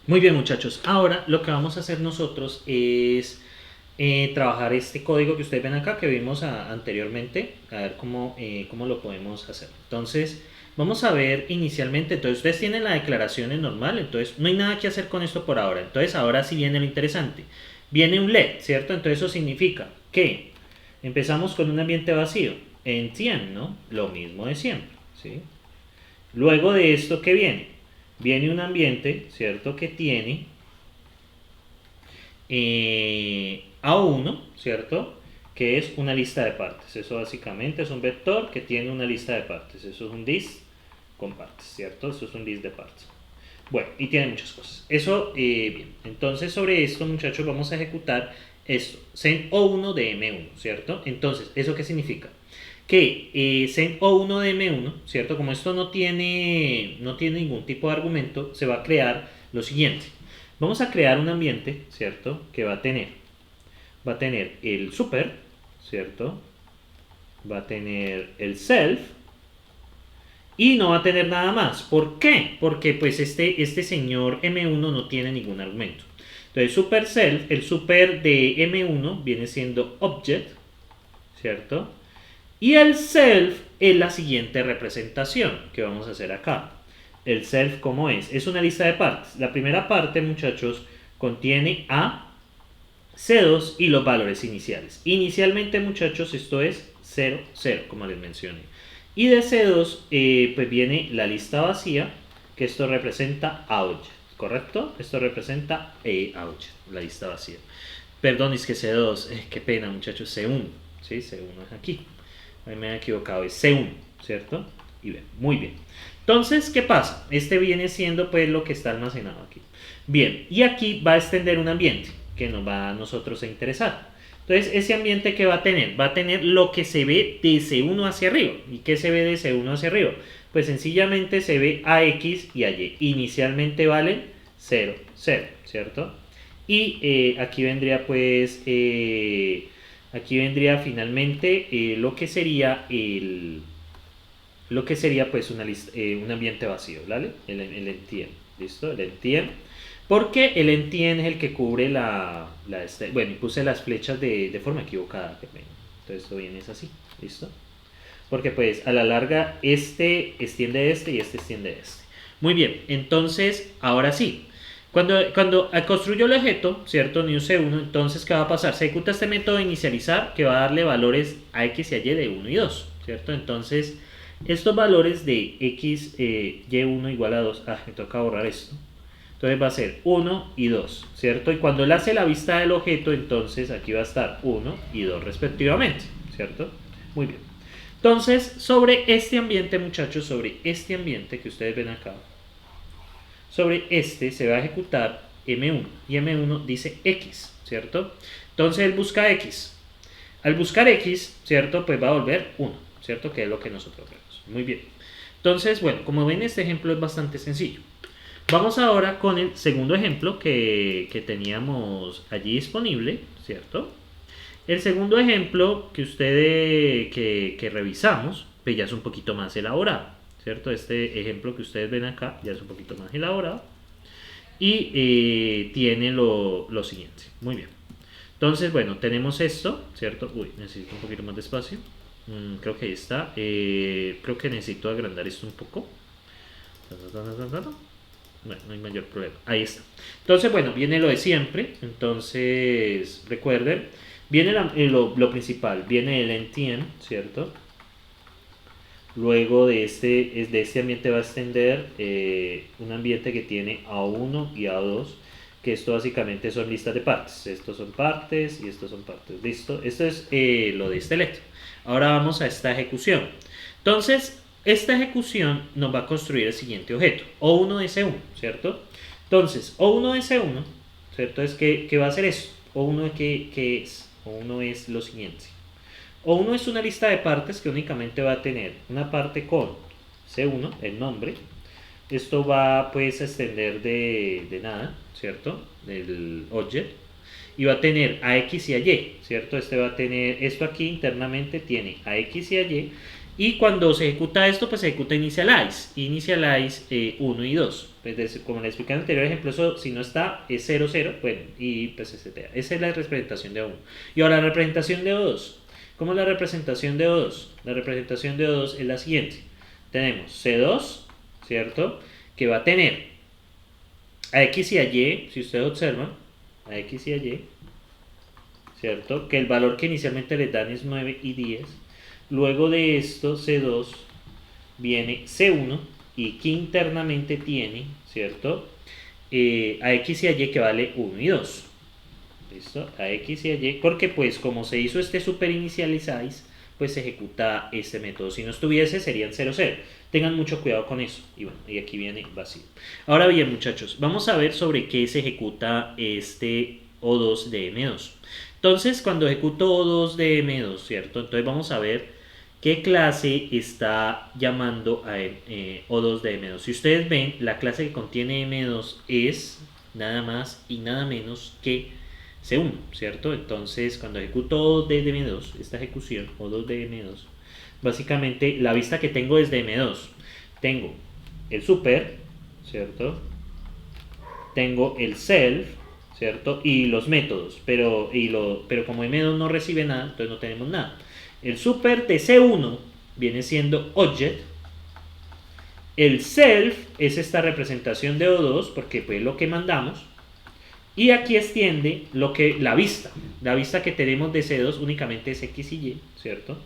Muy bien, muchachos. Ahora lo que vamos a hacer nosotros es trabajar este código que ustedes ven acá, que vimos anteriormente, a ver cómo lo podemos hacer. Entonces, vamos a ver inicialmente, entonces ustedes tienen la declaración en normal, entonces no hay nada que hacer con esto por ahora. Entonces, ahora sí viene lo interesante. Viene un LED, ¿cierto? Entonces eso significa que empezamos con un ambiente vacío. Entiendo, ¿no? Lo mismo de siempre, ¿sí? Luego de esto, ¿qué viene? Viene un ambiente, ¿cierto? Que tiene A1, ¿cierto? Que es una lista de partes. Eso básicamente es un vector que tiene una lista de partes. Eso es un list con partes, ¿cierto? Eso es un list de partes. Bueno, y tiene muchas cosas. Eso, bien. Entonces, sobre esto, muchachos, vamos a ejecutar esto. Send O1 de M1, ¿cierto? Entonces, ¿eso qué significa? Que send O1 de M1, ¿cierto? Como esto no tiene ningún tipo de argumento, se va a crear lo siguiente. Vamos a crear un ambiente, ¿cierto? Que va a tener el super, ¿cierto? Va a tener el self y no va a tener nada más. ¿Por qué? Porque pues este señor M1 no tiene ningún argumento. Entonces super self, el super de M1 viene siendo object, ¿cierto? Y el self es la siguiente representación que vamos a hacer acá. El self, ¿cómo es? Es una lista de partes. La primera parte, muchachos, contiene A, C2 y los valores iniciales. Inicialmente, muchachos, esto es 0, 0, como les mencioné. Y de C2, pues viene la lista vacía, que esto representa a object, ¿correcto? Esto representa a object, la lista vacía. Perdón, es que C2, qué pena, muchachos, C1, ¿sí? C1 es aquí. Ahí me he equivocado, es C1, ¿cierto? Y bien, muy bien. Entonces, ¿qué pasa? Este viene siendo pues lo que está almacenado aquí. Bien, y aquí va a extender un ambiente que nos va a nosotros a interesar. Entonces, ese ambiente que va a tener lo que se ve de C1 hacia arriba. ¿Y qué se ve de C1 hacia arriba? Pues sencillamente se ve a X y a Y. Inicialmente valen 0, 0, ¿cierto? Y aquí vendría finalmente lo que sería pues un ambiente vacío, ¿vale? El entien, ¿listo? El entien. Porque el entien es el que cubre bueno, y puse las flechas de forma equivocada. Entonces esto viene es así, ¿listo? Porque pues a la larga este extiende y este extiende este. Muy bien, entonces ahora sí. Cuando construyo el objeto, ¿cierto? New C1, entonces ¿qué va a pasar? Se ejecuta este método de inicializar que va a darle valores a X y a Y de 1 y 2, ¿cierto? Entonces estos valores de X, Y1 igual a 2, me toca borrar esto. Entonces va a ser 1 y 2, ¿cierto? Y cuando él hace la vista del objeto, entonces aquí va a estar 1 y 2 respectivamente, ¿cierto? Muy bien. Entonces, sobre este ambiente, muchachos, sobre este ambiente que ustedes ven acá, sobre este se va a ejecutar M1 y M1 dice X, ¿cierto? Entonces él busca X. Al buscar X, ¿cierto? Pues va a volver 1, ¿cierto? Que es lo que nosotros vemos. Muy bien. Entonces, bueno, como ven, este ejemplo es bastante sencillo. Vamos ahora con el segundo ejemplo que teníamos allí disponible, ¿cierto? El segundo ejemplo que ustedes que revisamos, pues ya es un poquito más elaborado, ¿cierto? Este ejemplo que ustedes ven acá ya es un poquito más elaborado y tiene lo siguiente. Muy bien. Entonces, bueno, tenemos esto, ¿cierto? Uy, necesito un poquito más de espacio. Creo que ahí está. Creo que necesito agrandar esto un poco. Bueno, no hay mayor problema. Ahí está. Entonces, bueno, viene lo de siempre. Entonces, recuerden, viene lo principal. Viene el NTN, ¿cierto? Luego de este ambiente va a extender un ambiente que tiene A1 y A2, que esto básicamente son listas de partes. Estos son partes y estos son partes. ¿Listo? Esto es lo de este electro. Ahora vamos a esta ejecución. Entonces, esta ejecución nos va a construir el siguiente objeto, O1 de C1, ¿cierto? Entonces, O1 de C1, ¿cierto? ¿Qué va a hacer eso? O1 ¿qué es? O1 es lo siguiente. O1 es una lista de partes que únicamente va a tener una parte con C1, el nombre. Esto va pues a extender de nada, ¿cierto? Del object. Y va a tener a X y a Y, ¿cierto? Este va a tener, esto aquí internamente tiene a X y a Y. Y cuando se ejecuta esto, pues se ejecuta initialize. Initialize 1 y 2. Pues como le expliqué en el anterior ejemplo, eso si no está es 0, 0. Bueno, y pues etc. Esa es la representación de O1. Y ahora la representación de O2. ¿Cómo es la representación de O2? La representación de O2 es la siguiente. Tenemos C2, ¿cierto? Que va a tener a X y a Y, si ustedes observan, a X y a Y, ¿cierto? Que el valor que inicialmente les dan es 9 y 10. Luego de esto, C2 viene C1 y que internamente tiene, ¿cierto? A X y a Y que vale 1 y 2. ¿Listo? A X y a Y, porque pues como se hizo este super initialize, pues se ejecuta este método. Si no estuviese, serían 0, 0. Tengan mucho cuidado con eso. Y bueno, y aquí viene vacío. Ahora bien, muchachos, vamos a ver sobre qué se ejecuta este O2 de M2. Entonces, cuando ejecuto O2 de M2, ¿cierto? Entonces vamos a ver qué clase está llamando a O2 de M2. Si ustedes ven, la clase que contiene M2 es nada más y nada menos que C1, ¿cierto? Entonces, cuando ejecuto O2 de M2, esta ejecución, O2 de M2, básicamente la vista que tengo es de M2. Tengo el super, ¿cierto? Tengo el self, ¿cierto? Y los métodos, pero como M2 no recibe nada, entonces no tenemos nada. El super de C1 viene siendo object. El self es esta representación de O2, porque fue lo que mandamos. Y aquí extiende la vista que tenemos de C2 únicamente es X y Y, ¿cierto?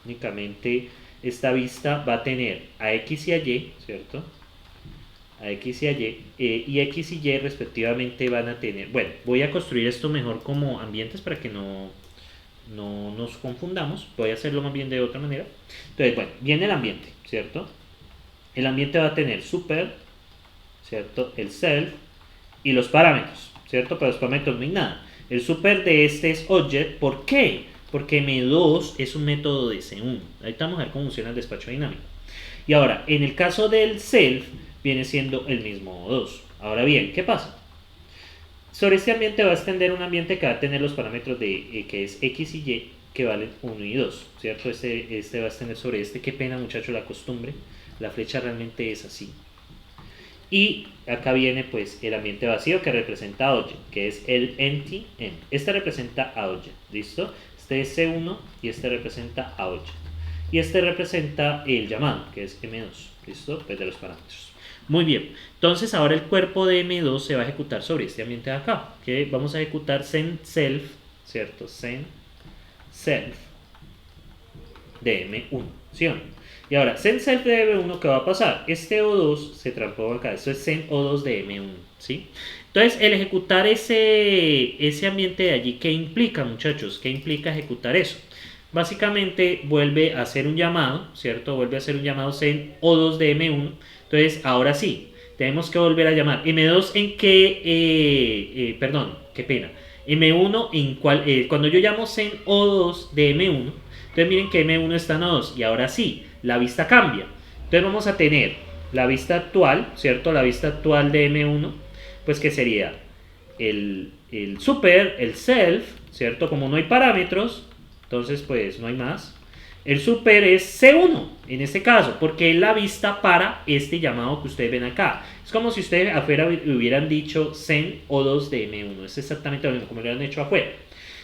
Únicamente esta vista va a tener a X y a Y, ¿cierto? A X y a Y, y X y Y respectivamente van a tener, bueno, voy a construir esto mejor como ambientes para que no nos confundamos, voy a hacerlo más bien de otra manera. Entonces, bueno, viene el ambiente, ¿cierto? El ambiente va a tener super, ¿cierto? El self y los parámetros, ¿cierto? Para los parámetros no hay nada. El super de este es object, ¿por qué? Porque M2 es un método de C1. Ahorita vamos a ver cómo funciona el despacho dinámico. Y ahora, en el caso del self, viene siendo el mismo O2. Ahora bien, ¿qué pasa? Sobre este ambiente va a extender un ambiente que va a tener los parámetros de que es X y Y que valen 1 y 2, ¿cierto? Este va a extender sobre este. Qué pena, muchachos, la costumbre. La flecha realmente es así. Y acá viene pues el ambiente vacío que representa a object, que es el empty end. Este representa a object, ¿listo? Este es C1 y este representa a object. Y este representa el llamado, que es M2, ¿listo? Pues de los parámetros. Muy bien, entonces ahora el cuerpo de M2 se va a ejecutar sobre este ambiente de acá, que vamos a ejecutar send self, ¿cierto? Send self de M1, ¿sí o no? Y ahora, send self de M1, ¿qué va a pasar? Este O2 se trampó acá, esto es send O2 de M1, ¿sí? Entonces, el ejecutar ese ambiente de allí, ¿qué implica, muchachos? ¿Qué implica ejecutar eso? Básicamente vuelve a hacer un llamado, ¿cierto? Vuelve a hacer un llamado send O2 de M1. Entonces, ahora sí, tenemos que volver a llamar. M2 en qué, perdón, qué pena. M1 en cuál, cuando yo llamo send O2 de M1, entonces miren que M1 está en O2 y ahora sí, la vista cambia. Entonces vamos a tener la vista actual, ¿cierto? La vista actual de M1, pues que sería el super, el self, ¿cierto? Como no hay parámetros, entonces pues no hay más. El super es C1 en este caso, porque es la vista para este llamado que ustedes ven acá. Es como si ustedes afuera hubieran dicho send O2 de M1. Es exactamente lo mismo como lo hubieran hecho afuera.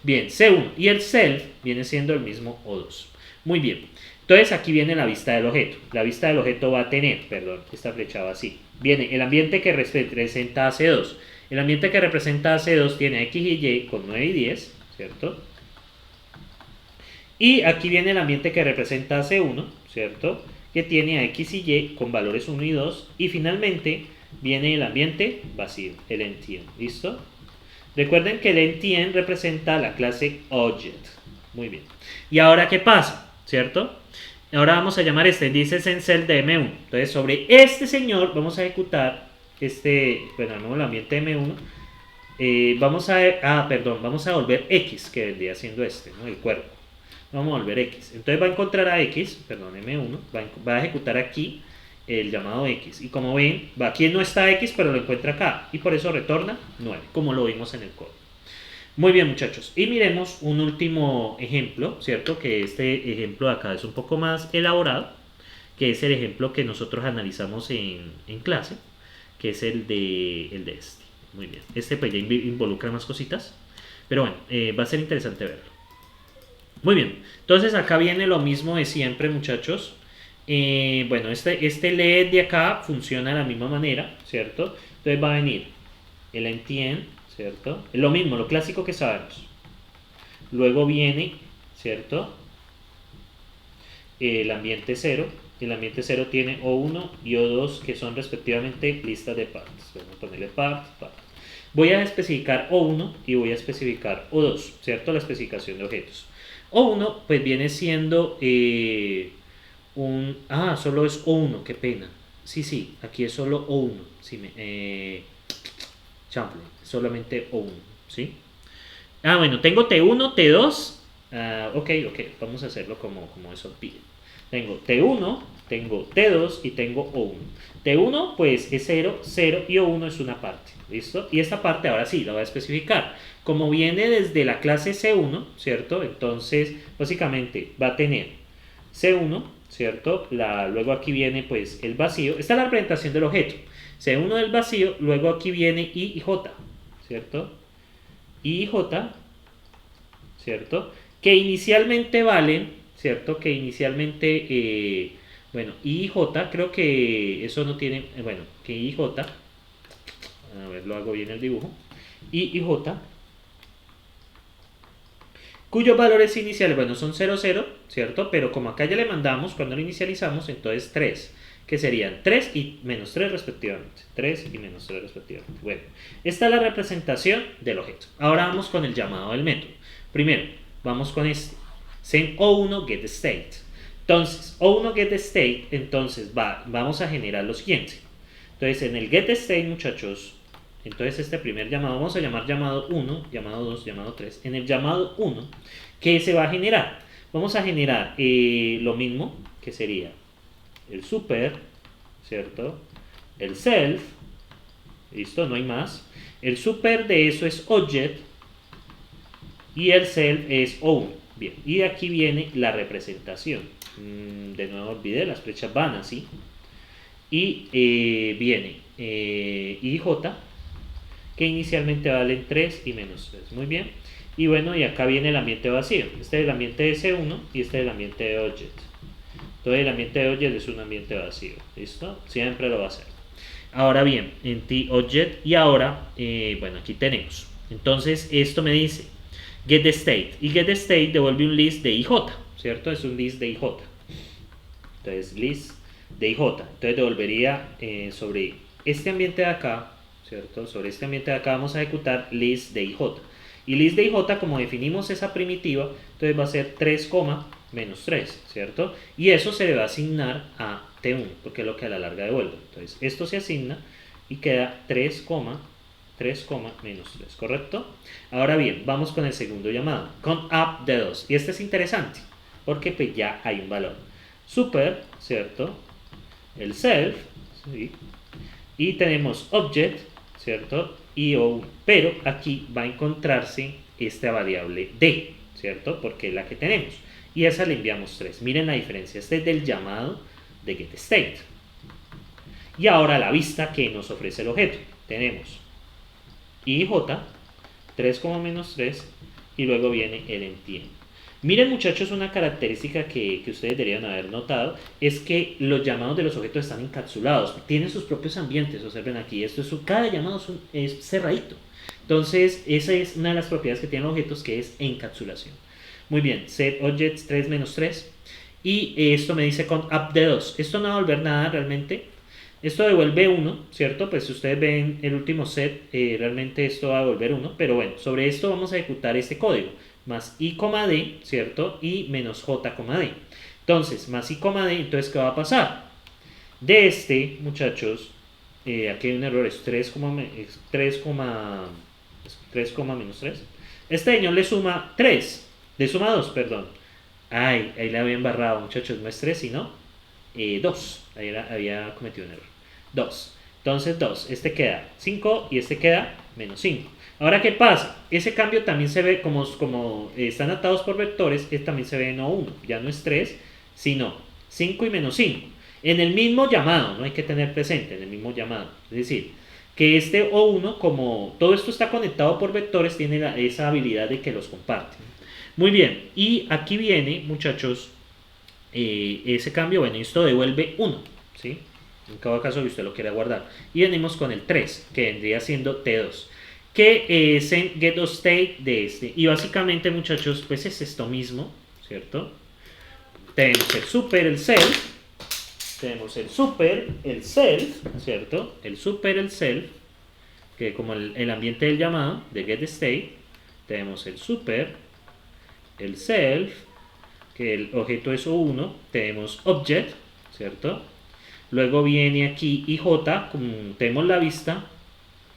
Bien, C1 y el self viene siendo el mismo O2. Muy bien. Entonces aquí viene la vista del objeto. La vista del objeto va a tener, perdón, esta flecha va así. Viene el ambiente que representa a C2. El ambiente que representa a C2 tiene a X y Y con 9 y 10, ¿cierto? Y aquí viene el ambiente que representa a C1, ¿cierto? Que tiene a X y Y con valores 1 y 2. Y finalmente viene el ambiente vacío, el empty end, ¿listo? Recuerden que el empty end representa la clase object. Muy bien. ¿Y ahora qué pasa? ¿Cierto? Ahora vamos a llamar dice send de M1. Entonces sobre este señor vamos a ejecutar bueno, el ambiente M1. Vamos a volver X, que vendría siendo ¿no? El cuerpo. Vamos a volver X. Entonces va a encontrar a X, perdón, M1, va a ejecutar aquí el llamado X. Y como ven, aquí no está X, pero lo encuentra acá. Y por eso retorna 9, como lo vimos en el código. Muy bien, muchachos. Y miremos un último ejemplo, ¿cierto? Que este ejemplo de acá es un poco más elaborado, que es el ejemplo que nosotros analizamos en clase, que es el de este. Muy bien. Este pues ya involucra más cositas, pero bueno, va a ser interesante verlo. Muy bien. Entonces acá viene lo mismo de siempre, muchachos. Bueno, este LED de acá funciona de la misma manera, ¿cierto? Entonces va a venir el NTN, ¿cierto? Es lo mismo, lo clásico que sabemos. Luego viene, ¿cierto? El ambiente cero. El ambiente cero tiene O1 y O2 que son respectivamente listas de partes. Vamos a ponerle partes. Voy a especificar O1 y voy a especificar O2, ¿cierto? La especificación de objetos. O1 pues viene siendo solo es O1, qué pena. Sí, aquí es solo O1. Sí, chample, solamente O1, ¿sí? Bueno, tengo T1, T2. Ok, vamos a hacerlo como eso pide. Tengo T1, tengo T2 y tengo O1. T1 pues es 0, 0 y O1 es una parte. ¿Listo? Y esta parte ahora sí la voy a especificar. Como viene desde la clase C1, ¿cierto? Entonces básicamente va a tener C1, ¿cierto? Luego aquí viene pues el vacío. Esta es la representación del objeto. C1 del vacío, luego aquí viene I y J, ¿cierto? I y J, ¿cierto? Que inicialmente valen, ¿cierto? Que inicialmente, bueno, I y J, creo que eso no tiene, bueno, que I y J, a ver, lo hago bien el dibujo, I y J, cuyos valores iniciales, bueno, son 0, 0, ¿cierto? Pero como acá ya le mandamos, cuando lo inicializamos, entonces 3, que serían 3 y menos 3 respectivamente. 3 y menos 3 respectivamente. Bueno, esta es la representación del objeto. Ahora vamos con el llamado del método. Primero, vamos con este. Send O1 get state. Entonces, O1 get state, entonces vamos a generar lo siguiente. Entonces, en el get state, muchachos, entonces este primer llamado, vamos a llamar llamado 1, llamado 2, llamado 3. En el llamado 1, ¿qué se va a generar? Vamos a generar lo mismo, que sería el super, ¿cierto? El self, listo, no hay más. El super de eso es object y el self es O1. Bien, y de aquí viene la representación. De nuevo olvidé, las flechas van así. Y viene IJ, que inicialmente valen 3 y menos 3. Muy bien. Y bueno, y acá viene el ambiente vacío. Este es el ambiente de C1 y este es el ambiente de object. Entonces el ambiente de object es un ambiente vacío. ¿Listo? Siempre lo va a hacer. Ahora bien, en t-object y ahora, bueno, aquí tenemos. Entonces esto me dice get the state. Y get the state devuelve un list de IJ, ¿cierto? Es un list de IJ. Entonces list de IJ. Entonces devolvería sobre este ambiente de acá, ¿cierto? Sobre este ambiente de acá vamos a ejecutar list de IJ. Y list de IJ, como definimos esa primitiva, entonces va a ser 3, menos 3, ¿cierto? Y eso se le va a asignar a T1, porque es lo que a la larga devuelve. Entonces esto se asigna y queda 3, menos 3, ¿correcto? Ahora bien, vamos con el segundo llamado, con up de 2. Y este es interesante, porque pues ya hay un valor. Super, ¿cierto? El self, ¿sí? Y tenemos object, ¿cierto? Y O1. Pero aquí va a encontrarse esta variable D, ¿cierto? Porque es la que tenemos. Y a esa le enviamos 3. Miren la diferencia. Este es del llamado de getState. Y ahora la vista que nos ofrece el objeto. Tenemos IJ, 3, menos 3, y luego viene el entiende. Miren, muchachos, una característica que ustedes deberían haber notado es que los llamados de los objetos están encapsulados, tienen sus propios ambientes. Observen aquí, cada llamado es cerradito. Entonces, esa es una de las propiedades que tienen los objetos, que es encapsulación. Muy bien, set objects 3 menos 3. Y esto me dice con up de 2. Esto no va a volver nada realmente. Esto devuelve 1, ¿cierto? Pues si ustedes ven el último set, realmente esto va a devolver 1. Pero bueno, sobre esto vamos a ejecutar este código. Más i, d, ¿cierto? Y menos j, d. Entonces, más i, d, entonces, ¿qué va a pasar? De este, muchachos, aquí hay un error, es 3, menos 3. Este señor le suma 3, le suma 2, perdón. Ay, ahí le había embarrado, muchachos, no es 3, sino 2. Ahí había cometido un error. 2. Entonces 2, este queda 5 y este queda menos 5. Ahora, ¿qué pasa? Ese cambio también se ve, como están atados por vectores, también se ve en O1. Ya no es 3, sino 5 y menos 5. En el mismo llamado, no hay que tener presente, en el mismo llamado. Es decir, que este O1, como todo esto está conectado por vectores, tiene esa habilidad de que los comparte. Muy bien, y aquí viene, muchachos, ese cambio, bueno, esto devuelve 1, ¿sí? En cada caso que usted lo quiera guardar. Y venimos con el 3, que vendría siendo T2, que es en getState de este. Y básicamente, muchachos, pues es esto mismo, ¿cierto? Tenemos el super, el self. Tenemos el super, el self, ¿cierto? El super, el self, que como el ambiente del llamado de getState. Tenemos el super, el self, que el objeto es O1. Tenemos object, ¿cierto? Luego viene aquí IJ, como tenemos la vista,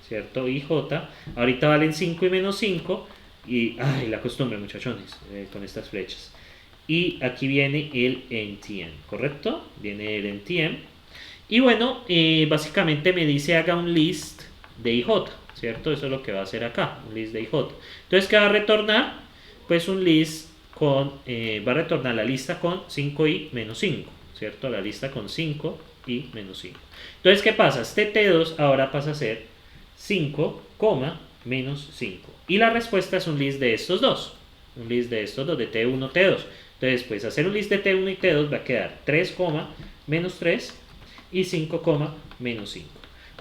¿cierto? IJ, ahorita valen 5 y menos 5, y, ay, la costumbre, muchachones, con estas flechas. Y aquí viene el NTM, ¿correcto? Viene el NTM. Y bueno, básicamente me dice haga un list de IJ, ¿cierto? Eso es lo que va a hacer acá, un list de IJ. Entonces, ¿qué va a retornar? Pues un list con, va a retornar la lista con 5 y menos 5, ¿cierto? La lista con 5 y menos 5. Entonces, ¿qué pasa? Este T2 ahora pasa a ser 5, menos 5. Y la respuesta es un list de estos dos. Un list de estos dos, de T1, T2. Entonces, pues hacer un list de T1 y T2 va a quedar 3, menos 3 y 5, menos 5.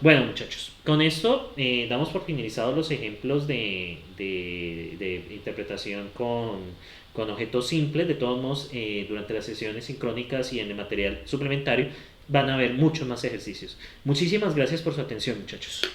Bueno, muchachos, con esto damos por finalizados los ejemplos de interpretación con objetos simples. De todos modos, durante las sesiones sincrónicas y en el material suplementario van a haber muchos más ejercicios. Muchísimas gracias por su atención, muchachos.